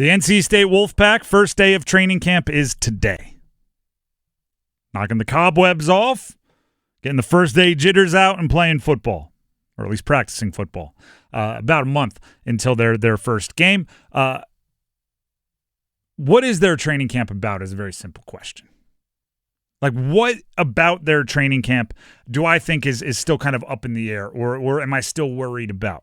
The NC State Wolfpack first day of training camp is today. Knocking the cobwebs off, getting the first day jitters out and playing football, or at least practicing football. About a month until their first game. What is their training camp about is a very simple question. Like, what about their training camp do I think is still kind of up in the air, or am I still worried about?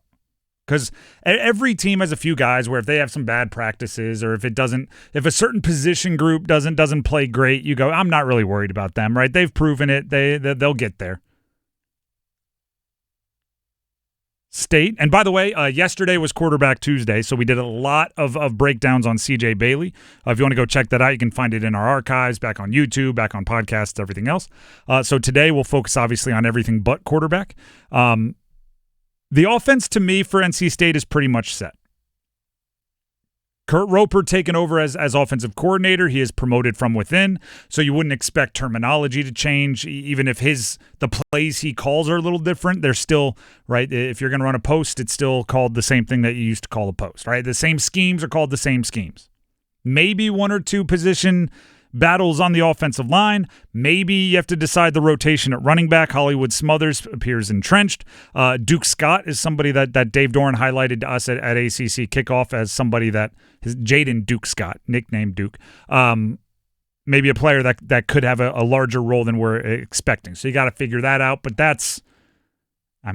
Because every team has a few guys where if they have some bad practices, or if a certain position group doesn't play great, you go, I'm not really worried about them, right? They've proven it. They'll get there. State, and by the way, yesterday was Quarterback Tuesday, so we did a lot of breakdowns on C.J. Bailey. If you want to go check that out, you can find it in our archives, back on YouTube, back on podcasts, everything else. So today we'll focus obviously on everything but quarterback. The offense to me for NC State is pretty much set. Kurt Roper taken over as offensive coordinator. He is promoted from within, so you wouldn't expect terminology to change. Even if the plays he calls are a little different, they're still, right, if you're going to run a post, it's still called the same thing that you used to call a post, right? The same schemes are called the same schemes. Maybe one or two position battles on the offensive line. Maybe you have to decide the rotation at running back. Hollywood Smothers appears entrenched. Duke Scott is somebody that Dave Doeren highlighted to us at ACC kickoff as somebody that is Jaden Duke Scott, nicknamed Duke. Maybe a player that could have a larger role than we're expecting. So you got to figure that out. But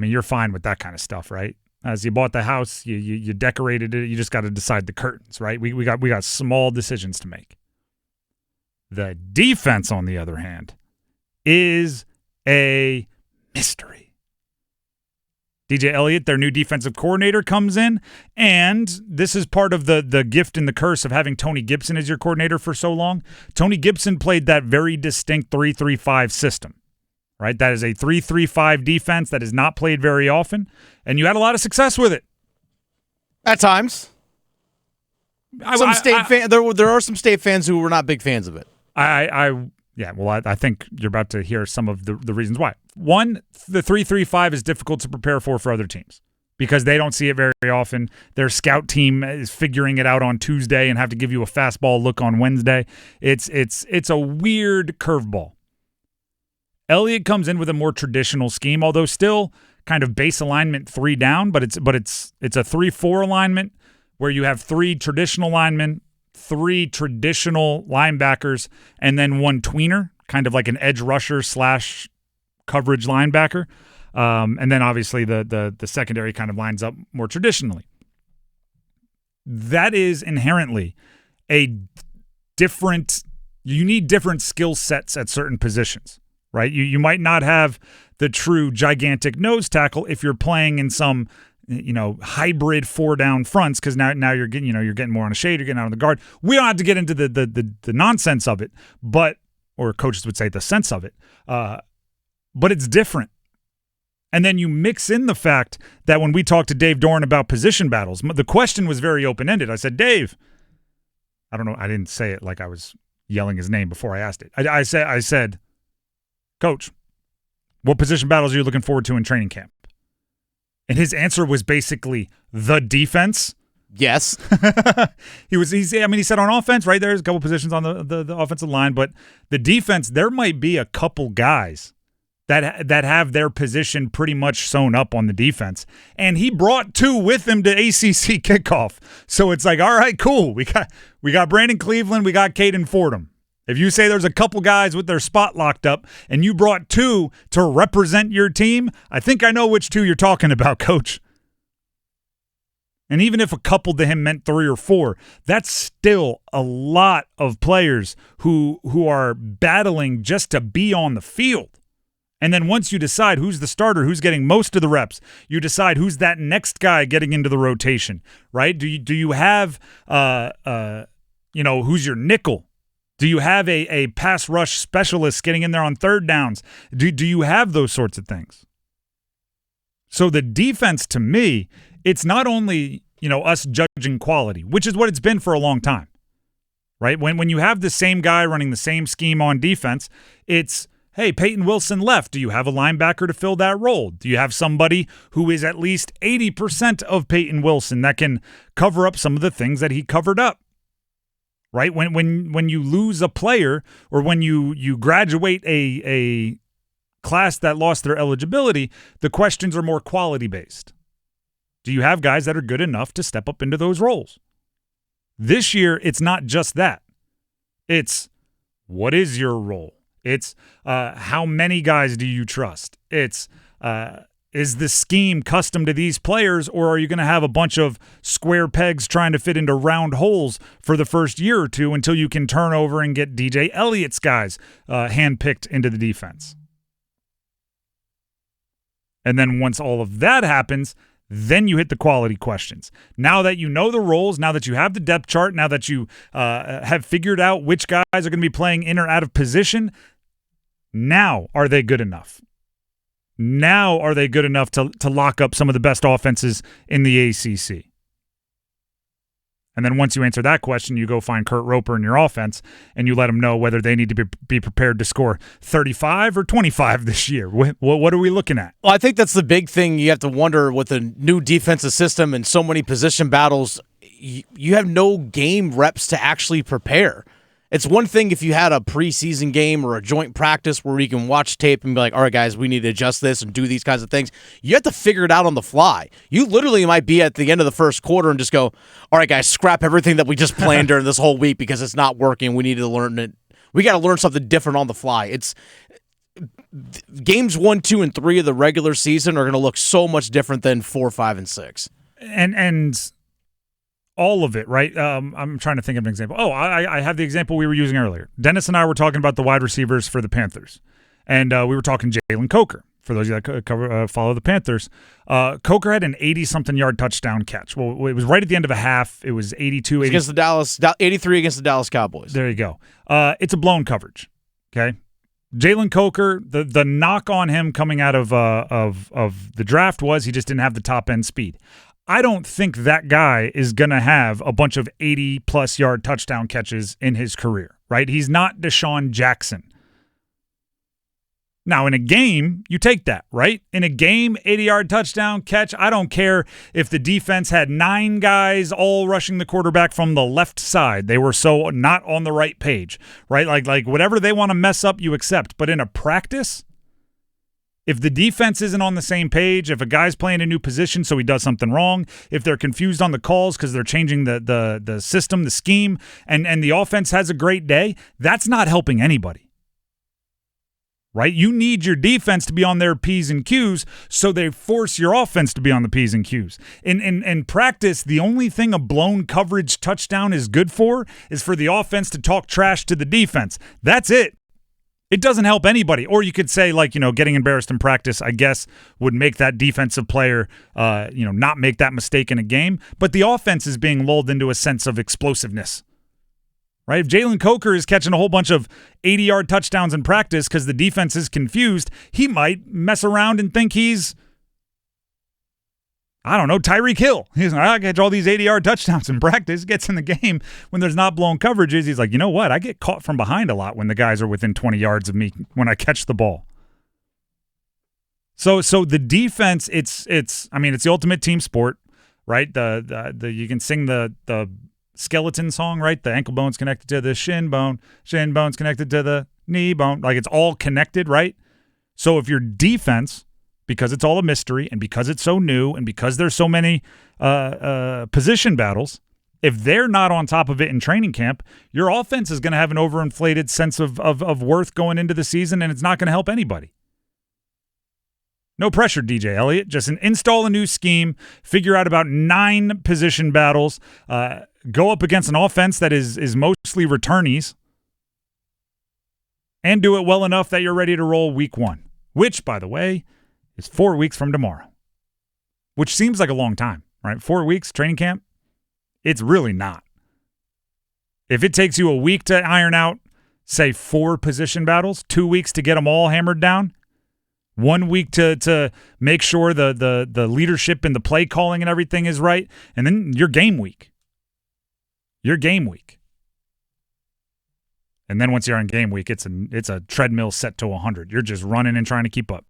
you're fine with that kind of stuff, right? As you bought the house, you decorated it. You just got to decide the curtains, right? We got small decisions to make. The defense, on the other hand, is a mystery. DJ Elliott, their new defensive coordinator, comes in, and this is part of the gift and the curse of having Tony Gibson as your coordinator for so long. Tony Gibson played that very distinct 3-3-5 system, right? That is a 3-3-5 defense that is not played very often, and you had a lot of success with it. At times. There are some State fans who were not big fans of it. I think you're about to hear some of the reasons why. One, the 3-3-5 is difficult to prepare for other teams because they don't see it very often. Their scout team is figuring it out on Tuesday and have to give you a fastball look on Wednesday. It's a weird curveball. Elliott comes in with a more traditional scheme, although still kind of base alignment 3 down, but it's a 3-4 alignment where you have 3 traditional linemen, 3 traditional linebackers, and then 1 tweener, kind of like an edge rusher / coverage linebacker. And then obviously the secondary kind of lines up more traditionally. That is inherently you need different skill sets at certain positions, right? You might not have the true gigantic nose tackle if you're playing in some hybrid 4-down fronts, because now you're getting more on a shade, you're getting out on the guard. We don't have to get into the nonsense of it, or coaches would say the sense of it, but it's different. And then you mix in the fact that when we talked to Dave Doeren about position battles, the question was very open-ended. I said, Dave, I don't know, I didn't say it like I was yelling his name before I asked it. I said, Coach, what position battles are you looking forward to in training camp? And his answer was basically the defense. Yes. He said on offense, right? There's a couple positions on the offensive line, but the defense, there might be a couple guys that have their position pretty much sewn up on the defense. And he brought 2 with him to ACC kickoff. So it's like, all right, cool. We got Brandon Cleveland, we got Caden Fordham. If you say there's a couple guys with their spot locked up and you brought 2 to represent your team, I think I know which 2 you're talking about, Coach. And even if a couple to him meant 3 or 4, that's still a lot of players who are battling just to be on the field. And then once you decide who's the starter, who's getting most of the reps, you decide who's that next guy getting into the rotation, right? Do you have who's your nickel? Do you have a pass rush specialist getting in there on 3rd downs? Do you have those sorts of things? So the defense, to me, it's not only, us judging quality, which is what it's been for a long time, right? When you have the same guy running the same scheme on defense, it's, hey, Peyton Wilson left. Do you have a linebacker to fill that role? Do you have somebody who is at least 80% of Peyton Wilson that can cover up some of the things that he covered up? right? When you lose a player or when you graduate a class that lost their eligibility, the questions are more quality-based. Do you have guys that are good enough to step up into those roles? This year, it's not just that. It's what is your role? It's how many guys do you trust? It's is the scheme custom to these players, or are you going to have a bunch of square pegs trying to fit into round holes for the first year or two until you can turn over and get DJ Elliott's guys handpicked into the defense? And then once all of that happens, then you hit the quality questions. Now that you know the roles, now that you have the depth chart, now that you have figured out which guys are going to be playing in or out of position, now are they good enough? Now are they good enough to lock up some of the best offenses in the ACC? And then once you answer that question, you go find Kurt Roper in your offense, and you let them know whether they need to be prepared to score 35 or 25 this year. What are we looking at? Well, I think that's the big thing you have to wonder with the new defensive system and so many position battles. You have no game reps to actually prepare. It's one thing if you had a preseason game or a joint practice where you can watch tape and be like, all right, guys, we need to adjust this and do these kinds of things. You have to figure it out on the fly. You literally might be at the end of the first quarter and just go, all right, guys, scrap everything that we just planned during this whole week because it's not working. We need to learn it. We got to learn something different on the fly. It's games 1, 2, and 3 of the regular season are going to look so much different than 4, 5, and 6. And all of it, right? I'm trying to think of an example. Oh, I have the example we were using earlier. Dennis and I were talking about the wide receivers for the Panthers, and we were talking Jalen Coker. For those of you that follow the Panthers, Coker had an 80-something yard touchdown catch. Well, it was right at the end of a half. It was 82, 80. Against the Dallas, 83 against the Dallas Cowboys. There you go. It's a blown coverage, okay? Jalen Coker, the knock on him coming out of the draft was he just didn't have the top-end speed. I don't think that guy is going to have a bunch of 80-plus yard touchdown catches in his career, right? He's not Deshaun Jackson. Now, in a game, you take that, right? In a game, 80-yard touchdown catch, I don't care if the defense had 9 guys all rushing the quarterback from the left side. They were so not on the right page, right? Like whatever they want to mess up, you accept. But in a practice, if the defense isn't on the same page, if a guy's playing a new position so he does something wrong, if they're confused on the calls because they're changing the system, the scheme, and the offense has a great day, that's not helping anybody. Right? You need your defense to be on their P's and Q's, so they force your offense to be on the P's and Q's. In practice, the only thing a blown coverage touchdown is good for is for the offense to talk trash to the defense. That's it. It doesn't help anybody. Or you could say, getting embarrassed in practice, I guess, would make that defensive player, not make that mistake in a game. But the offense is being lulled into a sense of explosiveness. Right? If Jalen Coker is catching a whole bunch of 80-yard touchdowns in practice because the defense is confused, he might mess around and think he's, Tyreek Hill. He's like, I catch all these 80-yard touchdowns in practice, gets in the game when there's not blown coverages. He's like, you know what? I get caught from behind a lot when the guys are within 20 yards of me when I catch the ball. So the defense, it's the ultimate team sport, right? You can sing the skeleton song, right? The ankle bone's connected to the shin bone's connected to the knee bone. Like it's all connected, right? So if your defense, because it's all a mystery and because it's so new and because there's so many position battles, if they're not on top of it in training camp, your offense is going to have an overinflated sense of worth going into the season, and it's not going to help anybody. No pressure, DJ Elliott. Just install a new scheme, figure out about 9 position battles, go up against an offense that is mostly returnees, and do it well enough that you're ready to roll week 1, which, by the way, is 4 weeks from tomorrow, which seems like a long time, right? 4 weeks, training camp? It's really not. If it takes you a week to iron out, say, 4 position battles, 2 weeks to get them all hammered down, 1 week to make sure the leadership and the play calling and everything is right, and then your game week. Your game week. And then once you're on game week, it's a treadmill set to 100. You're just running and trying to keep up.